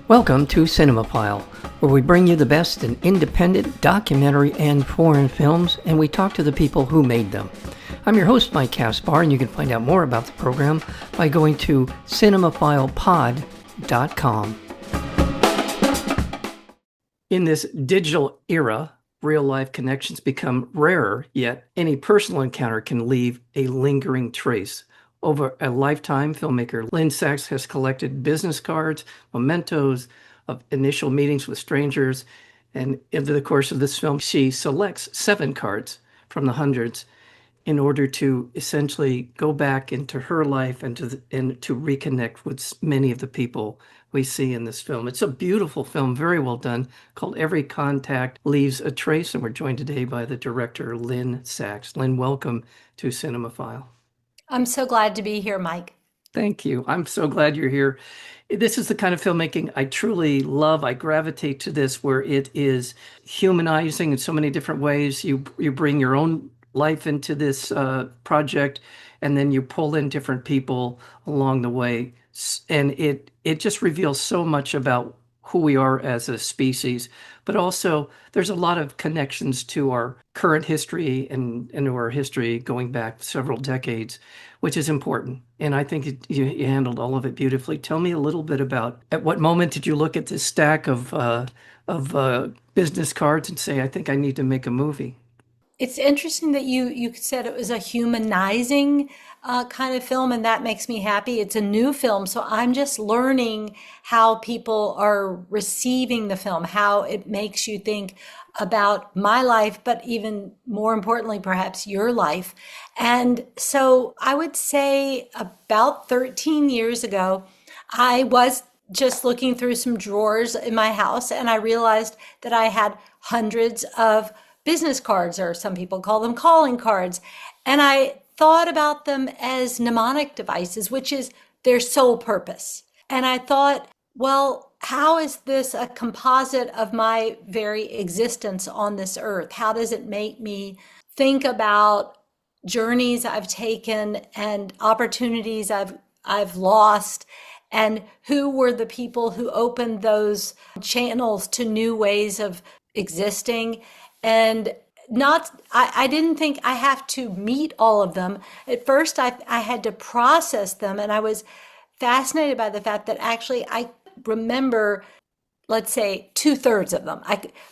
Welcome to Cinemophile, where we bring you the best in independent, documentary, and foreign films, and we talk to the people who made them. I'm your host, Mike Caspar, and you can find out more about the program by going to cinemophilepod.com. In this digital era, real-life connections become rarer, yet any personal encounter can leave a lingering trace. Over a lifetime, filmmaker Lynne Sachs has collected business cards, mementos of initial meetings with strangers, and over the course of this film, she selects 7 cards from the hundreds in order to essentially go back into her life and to reconnect with many of the people we see in this film. It's a beautiful film, very well done, called Every Contact Leaves a Trace, and we're joined today by the director, Lynne Sachs. Lynne, welcome to Cinemophile. I'm so glad to be here, Mike. Thank you. I'm so glad you're here. This is the kind of filmmaking I truly love. I gravitate to this, where it is humanizing in so many different ways. You bring your own life into this project, and then you pull in different people along the way. And it just reveals so much about who we are as a species, but also there's a lot of connections to our current history and to our history going back several decades, which is important. And I think you handled all of it beautifully. Tell me a little bit about, at what moment did you look at this stack of business cards and say, I think I need to make a movie? It's interesting that you said it was a humanizing kind of film, and that makes me happy. It's a new film, so I'm just learning how people are receiving the film, how it makes you think about my life, but even more importantly, perhaps your life. And so I would say about 13 years ago, I was just looking through some drawers in my house, and I realized that I had hundreds of business cards, or some people call them calling cards. And I thought about them as mnemonic devices, which is their sole purpose. And I thought, well, how is this a composite of my very existence on this earth? How does it make me think about journeys I've taken and opportunities I've lost? And who were the people who opened those channels to new ways of existing? And I didn't think I have to meet all of them. At first, I had to process them, and I was fascinated by the fact that actually I remember, let's say, 2/3 of them.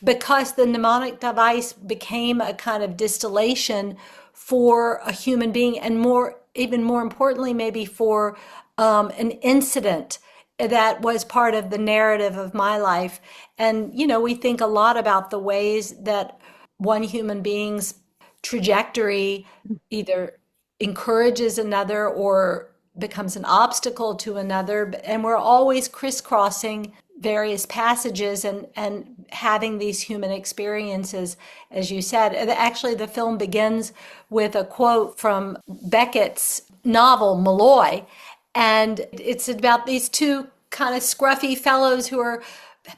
Because the mnemonic device became a kind of distillation for a human being, and even more importantly, maybe for an incident that was part of the narrative of my life. And, we think a lot about the ways that one human being's trajectory either encourages another or becomes an obstacle to another. And we're always crisscrossing various passages and having these human experiences, as you said. And actually, the film begins with a quote from Beckett's novel, Malloy. And it's about these two kind of scruffy fellows who are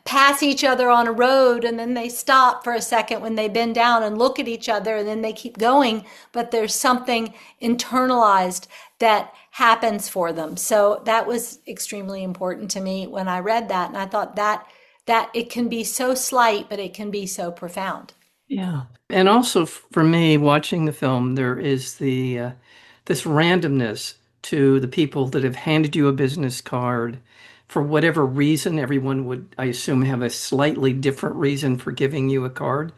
pass each other on a road, and then they stop for a second when they bend down and look at each other, and then they keep going. But there's something internalized that happens for them. So that was extremely important to me when I read that. And I thought that it can be so slight, but it can be so profound. Yeah. And also for me, watching the film, there is this randomness to the people that have handed you a business card. For whatever reason, everyone would, I assume, have a slightly different reason for giving you a card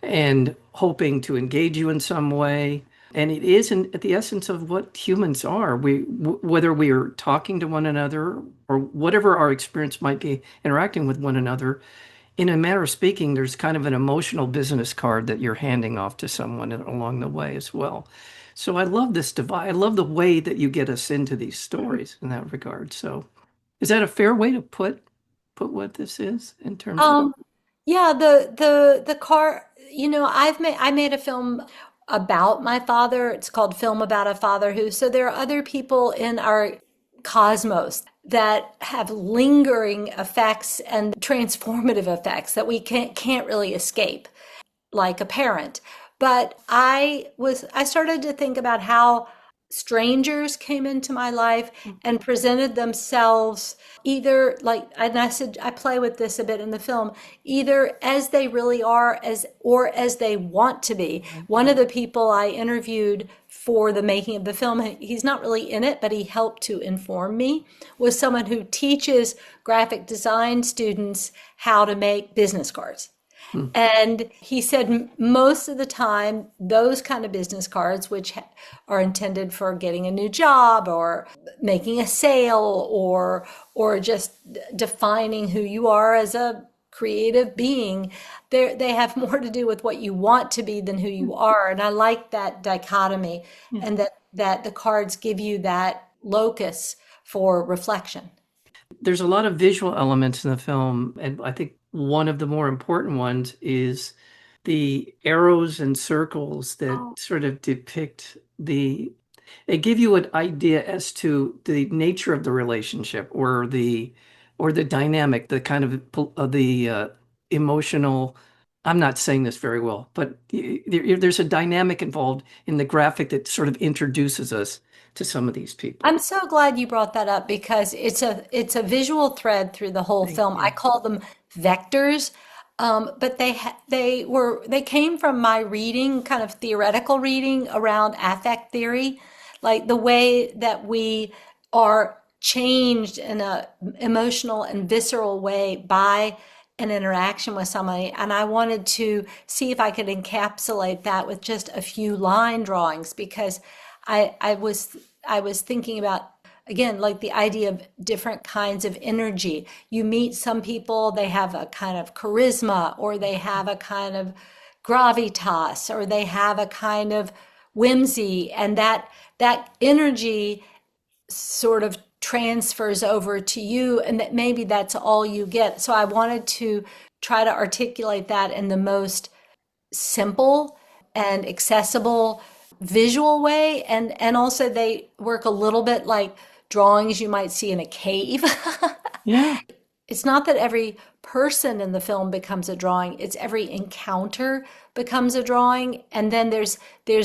and hoping to engage you in some way. And it is at the essence of what humans are. Whether we are talking to one another or whatever our experience might be interacting with one another, in a manner of speaking, there's kind of an emotional business card that you're handing off to someone along the way as well. So I love this divide. I love the way that you get us into these stories in that regard. So is that a fair way to put what this is in terms of? Yeah, the car, I made a film about my father. It's called Film About a Father Who. So there are other people in our cosmos that have lingering effects and transformative effects that we can't really escape, like a parent. But I started to think about how strangers came into my life and presented themselves either like, and I said, I play with this a bit in the film, either as they really are as or as they want to be. One of the people I interviewed for the making of the film, he's not really in it, but he helped to inform me, was someone who teaches graphic design students how to make business cards. Hmm. And he said most of the time, those kind of business cards, which are intended for getting a new job or making a sale or just defining who you are as a creative being, they have more to do with what you want to be than who you are. And I like that dichotomy, Yeah. and that the cards give you that locus for reflection. There's a lot of visual elements in the film, and I think one of the more important ones is the arrows and circles that Oh, sort of depict they give you an idea as to the nature of the relationship or the dynamic, the kind of the emotional. I'm not saying this very well, but there's a dynamic involved in the graphic that sort of introduces us to some of these people. I'm so glad you brought that up because it's a visual thread through the whole Thank film. I you. call them vectors, but they came from my reading, kind of theoretical reading around affect theory, like the way that we are changed in a emotional and visceral way by an interaction with somebody. And I wanted to see if I could encapsulate that with just a few line drawings because I was thinking about again like the idea of different kinds of energy. You meet some people, they have a kind of charisma or they have a kind of gravitas or they have a kind of whimsy, and that energy sort of transfers over to you, and that maybe that's all you get. So I wanted to try to articulate that in the most simple and accessible visual way, and also they work a little bit like drawings you might see in a cave. Yeah. It's not that every person in the film becomes a drawing, it's every encounter becomes a drawing, and then there's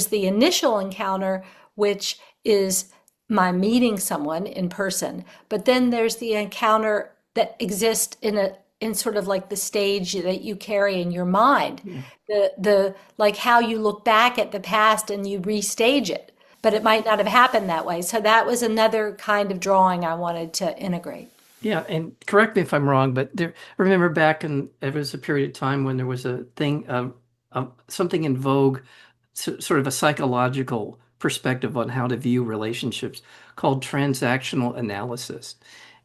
the initial encounter, which is my meeting someone in person, but then there's the encounter that exists in sort of like the stage that you carry in your mind, Yeah. the like how you look back at the past and you restage it, but it might not have happened that way. So that was another kind of drawing I wanted to integrate. Yeah, and correct me if I'm wrong, but I remember back in there was a period of time when there was a thing of something in vogue, sort of a psychological perspective on how to view relationships called transactional analysis.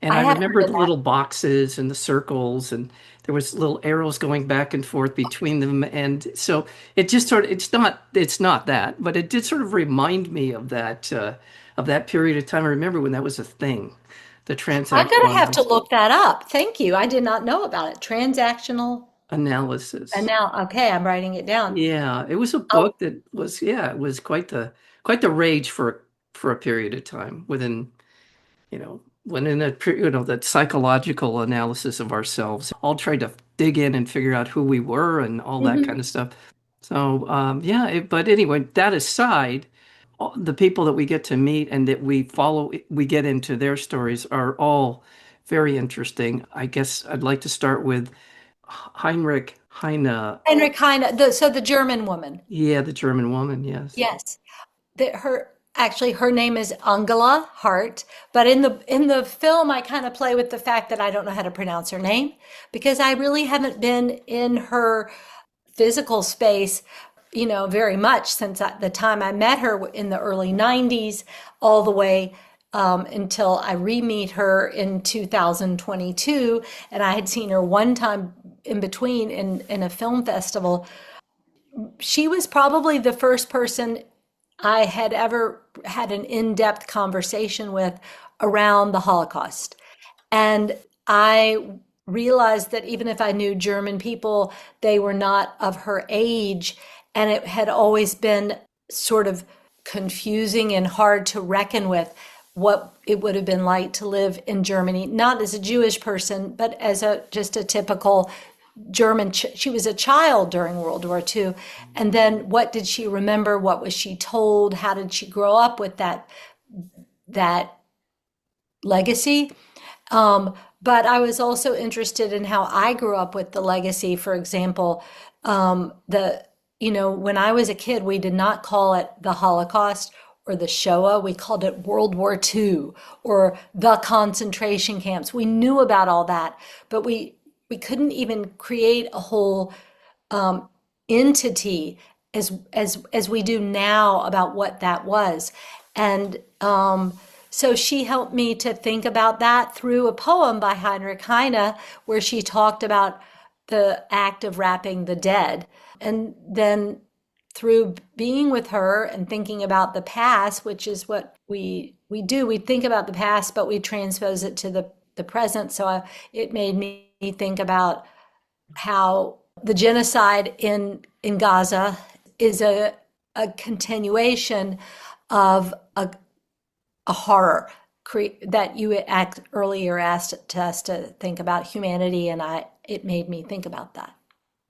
And I I had heard remember of the that. little boxes and the circles, and there was little arrows going back and forth between them. And so it just sort of it's not that, but it did sort of remind me of that period of time. I remember when that was a thing, the I'm transactional gonna have to analysis. look that up. Thank you. I did not know about it. Transactional. And Analysis. now, okay, I'm writing it down. Yeah, it was a Oh, book that was, yeah, it was quite the rage for a period of time within, when in that period, that psychological analysis of ourselves, all tried to dig in and figure out who we were and all that kind mhm. of stuff. So, yeah, but anyway, that aside, the people that we get to meet and that we follow, we get into their stories are all very interesting. I guess I'd like to start with Heinrich Heine. Henrik Heine, so the German woman. Yeah, the German woman, yes. Yes. Her actually her name is Angela Hart, but in the film I kind of play with the fact that I don't know how to pronounce her name because I really haven't been in her physical space, very much since the time I met her in the early 90s, all the way until I re-meet her in 2022. And I had seen her one time in between in a film festival. She was probably the first person I had ever had an in-depth conversation with around the Holocaust. And I realized that even if I knew German people, they were not of her age. And it had always been sort of confusing and hard to reckon with what it would have been like to live in Germany, not as a Jewish person, but as just a typical she was a child during World War II. And then what did she remember? What was she told? How did she grow up with that legacy? But I was also interested in how I grew up with the legacy. For example, when I was a kid, we did not call it the Holocaust or the Shoah. We called it World War II or the concentration camps. We knew about all that, but we couldn't even create a whole entity as we do now about what that was. And so she helped me to think about that through a poem by Heinrich Heine, where she talked about the act of wrapping the dead. And then through being with her and thinking about the past, which is what we do, we think about the past, but we transpose it to the present. So it made me think about how the genocide in Gaza is a continuation of a horror that you earlier asked us to think about humanity, and it made me think about that.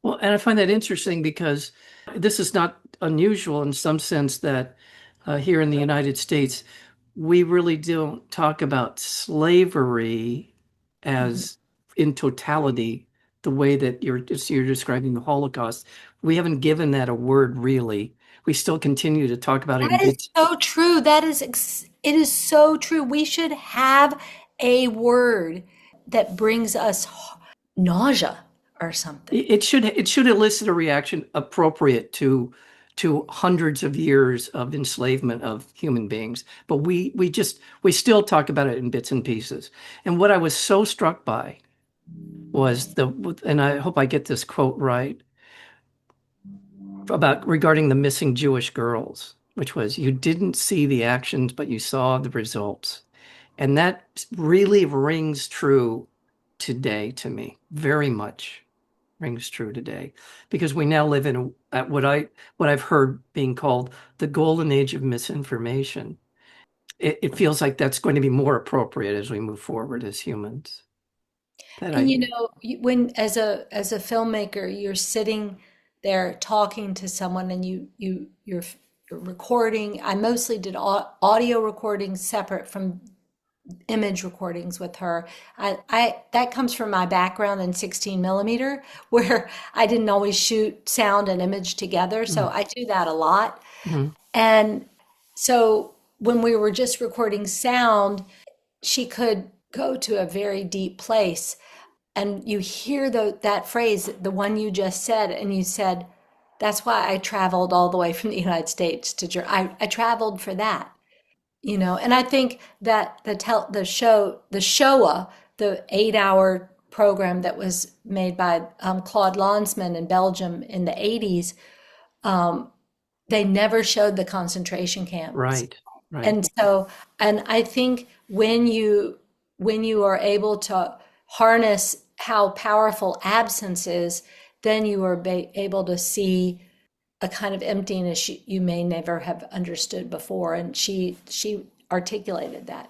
Well, and I find that interesting because this is not unusual in some sense that here in the United States, we really don't talk about slavery Mhm. as in totality the way that you're describing the Holocaust. We haven't given that a word really. We still continue to talk about it in That is bits. so true. It is so true. We should have a word that brings us nausea or something. It should elicit a reaction appropriate to hundreds of years of enslavement of human beings. But we still talk about it in bits and pieces. And what I was so struck by was and I hope I get this quote right, about regarding the missing Jewish girls, which was, you didn't see the actions, but you saw the results. And that really rings true today to me, very much rings true today, because we now live in at what I've heard being called the golden age of misinformation. It feels like that's going to be more appropriate as we move forward as humans. That And idea. when as a filmmaker, you're sitting there talking to someone and you're recording. I mostly did audio recordings separate from image recordings with her. I that comes from my background in 16 millimeter, where I didn't always shoot sound and image together. So I do that a lot. Mhm. And so when we were just recording sound, she could go to a very deep place. And you hear that phrase, the one you just said, and you said, that's why I traveled all the way from the United States to Germany. I traveled for that. And I think that the Shoah, the 8-hour program that was made by Claude Lanzmann in Belgium in the 80s, they never showed the concentration camps. Right, right. And so, and I think when you are able to harness how powerful absence is, then you are able to see a kind of emptiness you may never have understood before. And she articulated that.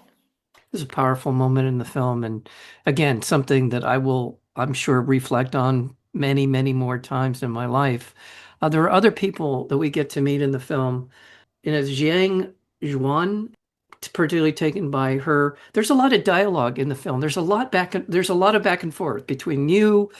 It's a powerful moment in the film, and again, something that I'm sure, reflect on many, many more times in my life. There are other people that we get to meet in the film. Jiang Juan, particularly taken by her. There's a lot of dialogue in the film. There's a lot of back and forth between you.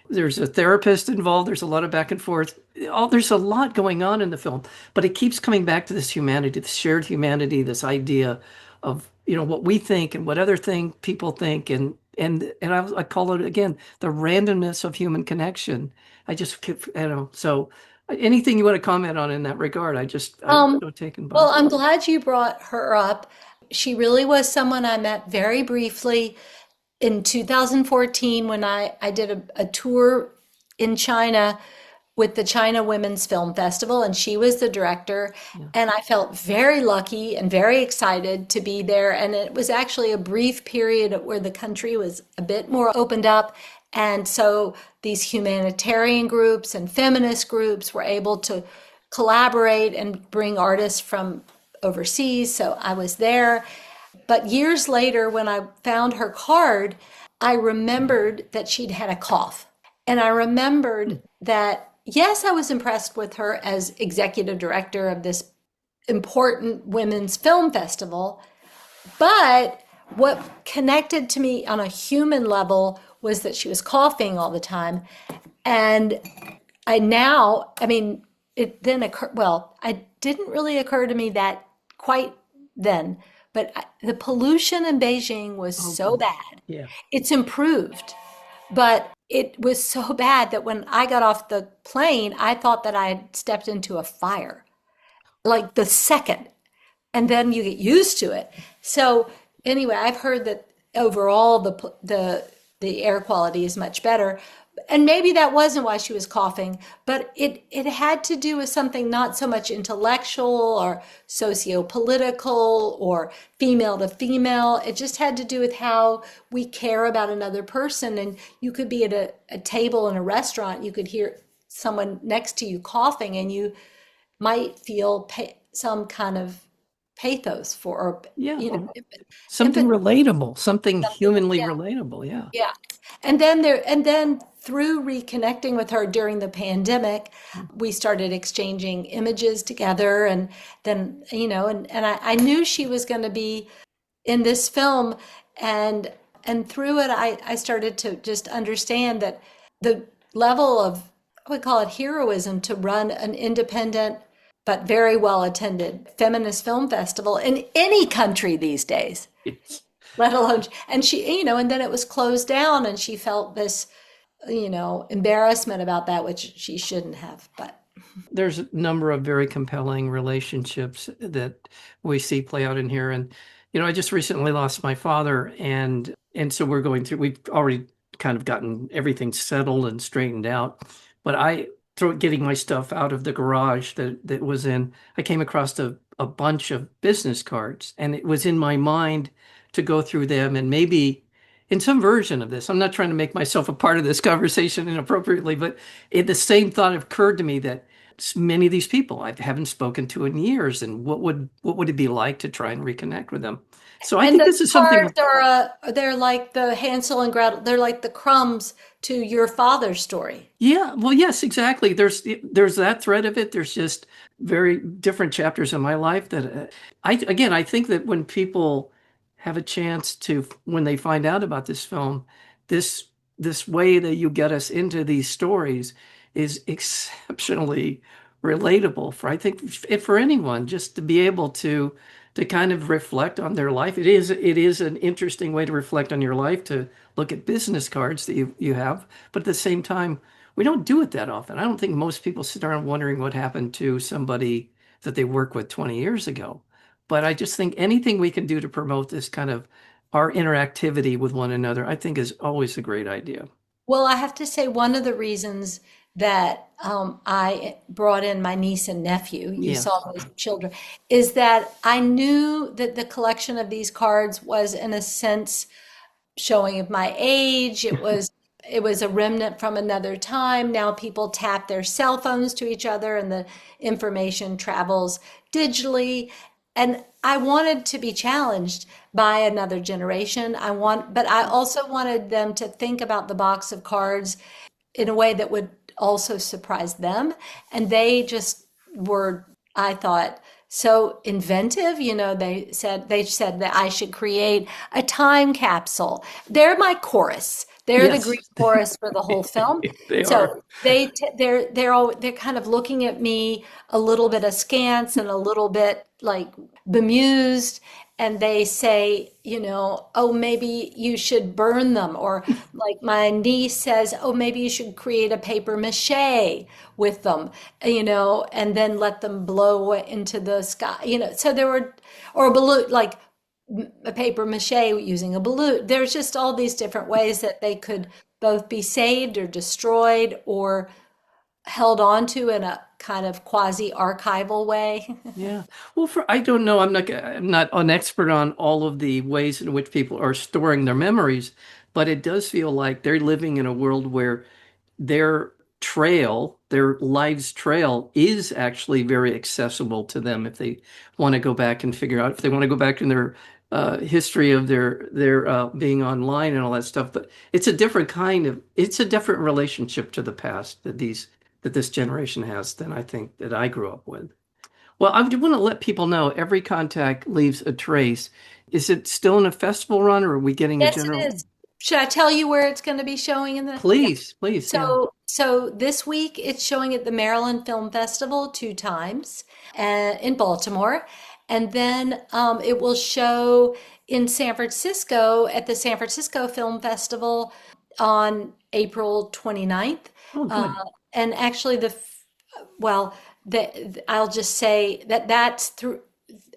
There's a therapist involved. There's a lot of back and forth. There's a lot going on in the film, but it keeps coming back to this humanity, this shared humanity, this idea of, what we think and what other people think, and I call it again the randomness of human connection. I just keep, so anything you want to comment on in that regard? I'm Um, so taken by well, it. I'm glad you brought her up. She really was someone I met very briefly in 2014 when I did a tour in China with the China Women's Film Festival, and she was the director. Yeah. And I felt very lucky and very excited to be there. And it was actually a brief period where the country was a bit more opened up. And so these humanitarian groups and feminist groups were able to collaborate and bring artists from overseas. So I was there. But years later, when I found her card, I remembered that she'd had a cough. And I remembered that, yes, I was impressed with her as executive director of this important women's film festival. But what connected to me on a human level was that she was coughing all the time. And I mean, it then occurred, well, it didn't really occur to me that quite then, but the pollution in Beijing was Oh, so bad. yeah. It's improved, but it was so bad that when I got off the plane, I thought that I had stepped into a fire, like the second, and then you get used to it. So anyway, I've heard that overall the air quality is much better. And maybe that wasn't why she was coughing, but it had to do with something not so much intellectual or socio-political or female to female. It just had to do with how we care about another person. And you could be at a table in a restaurant, you could hear someone next to you coughing, and you might feel some kind of pathos for, or, Yeah. you know, Something empathy, relatable, something something. humanly Yeah, relatable. Yeah. yeah. And then through reconnecting with her during the pandemic, we started exchanging images together. And then, and I knew she was going to be in this film. And through it, I started to just understand that the level of, I would call it heroism, to run an independent but very well attended feminist film festival in any country these days, Yes. let alone, and she, and then it was closed down, and she felt this, embarrassment about that, which she shouldn't have. But There's a number of very compelling relationships that we see play out in here. And, I just recently lost my father, and so we've already kind of gotten everything settled and straightened out. But getting my stuff out of the garage that was in, I came across a bunch of business cards, and it was in my mind to go through them and maybe in some version of this. I'm not trying to make myself a part of this conversation inappropriately, but the same thought occurred to me that many of these people I haven't spoken to in years, and what would it be like to try and reconnect with them? So I and think the this is something. cards are they're like the Hansel and Gretel. They're like the crumbs to your father's story. Yeah, well, yes, exactly. There's that thread of it. There's just very different chapters in my life that I think that when people have a chance to, when they find out about this film, this this way that you get us into these stories is exceptionally relatable for, I think, for anyone, just to be able to kind of reflect on their life. It is an interesting way to reflect on your life, to look at business cards that you have, but at the same time, we don't do it that often. I don't think most people sit around wondering what happened to somebody that they worked with 20 years ago. But I just think anything we can do to promote this kind of our interactivity with one another, I think is always a great idea. Well, I have to say, one of the reasons that I brought in my niece and nephew, you Yeah. saw those children, is that I knew that the collection of these cards was, in a sense, showing of my age. It was a remnant from another time. Now people tap their cell phones to each other, and the information travels digitally. And I wanted to be challenged by another generation. But I also wanted them to think about the box of cards in a way that would also surprise them. And they just were, I thought, so inventive. They said that I should create a time capsule. They're my chorus. They're the Yes, Greek chorus for the whole film. they are. So they're kind of looking at me a little bit askance and a little bit like bemused, and they say, oh, maybe you should burn them. Or like my niece says, oh, maybe you should create a paper mache with them, and then let them blow into the sky. So there were, or a balloon, like a paper mache using a balloon. There's just all these different ways that they could both be saved or destroyed or held onto in a kind of quasi archival way. Yeah. Well, I don't know. I'm not an expert on all of the ways in which people are storing their memories, but it does feel like they're living in a world where their life's trail is actually very accessible to them if they want to go back and figure out, if they want to go back in their history of their being online and all that stuff. But it's a different relationship to the past that this generation has than I think that I grew up with. Well, I want to let people know every contact leaves a trace. Is it still in a festival run, or are we getting a Yes, it general? is. Should I tell you where it's going to be showing in the? Yeah. Please, please, yeah. So this week it's showing at the Maryland Film Festival 2 times in Baltimore, and then it will show in San Francisco at the San Francisco Film Festival on April 29th. Oh, Uh, good. and actually, well, I'll just say that that's through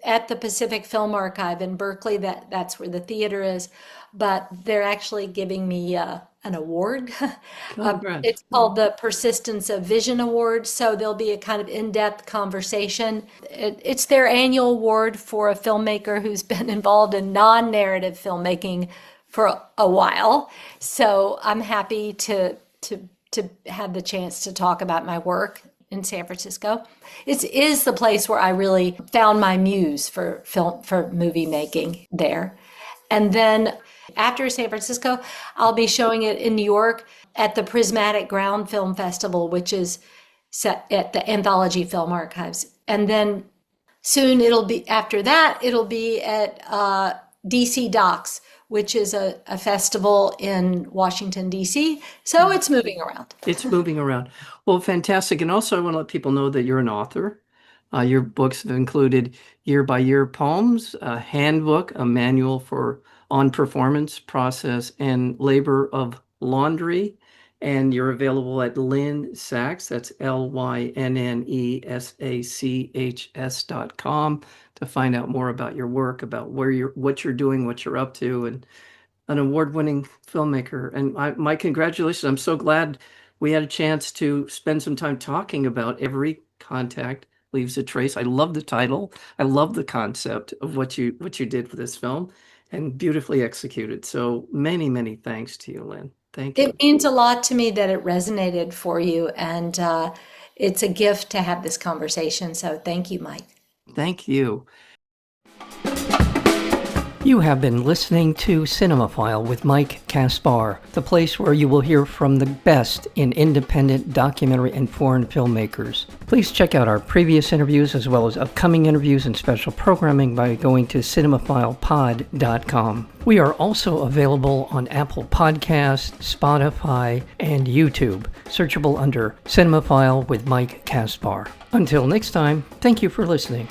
at the Pacific Film Archive in Berkeley. That's where the theater is, but they're actually giving me an award. Congrats. It's called the Persistence of Vision Award. So there'll be a kind of in-depth conversation. It's their annual award for a filmmaker who's been involved in non-narrative filmmaking for a while. So I'm happy to have the chance to talk about my work in San Francisco. It is the place where I really found my muse for movie making there. And then after San Francisco, I'll be showing it in New York at the Prismatic Ground Film Festival, which is set at the Anthology Film Archives. And then soon after that, it'll be at DC Docs, which is a festival in Washington, D.C. So it's moving around. It's moving around. Well, fantastic. And also, I want to let people know that you're an author. Your books have included year by year poems, a handbook, a manual on performance, process, and labor of laundry. And you're available at Lynne Sachs, that's LYNNESACHS.com to find out more about your work, about what you're doing, what you're up to, and an award-winning filmmaker. And my congratulations. I'm so glad we had a chance to spend some time talking about Every Contact Leaves a Trace. I love the title. I love the concept of what you did for this film, and beautifully executed. So many, many thanks to you, Lynne. Thank you. It means a lot to me that it resonated for you, and it's a gift to have this conversation. So thank you, Mike. Thank you. You have been listening to Cinemaphile with Mike Kaspar, the place where you will hear from the best in independent documentary and foreign filmmakers. Please check out our previous interviews as well as upcoming interviews and special programming by going to cinemaphilepod.com. We are also available on Apple Podcasts, Spotify, and YouTube, searchable under Cinemaphile with Mike Kaspar. Until next time, thank you for listening.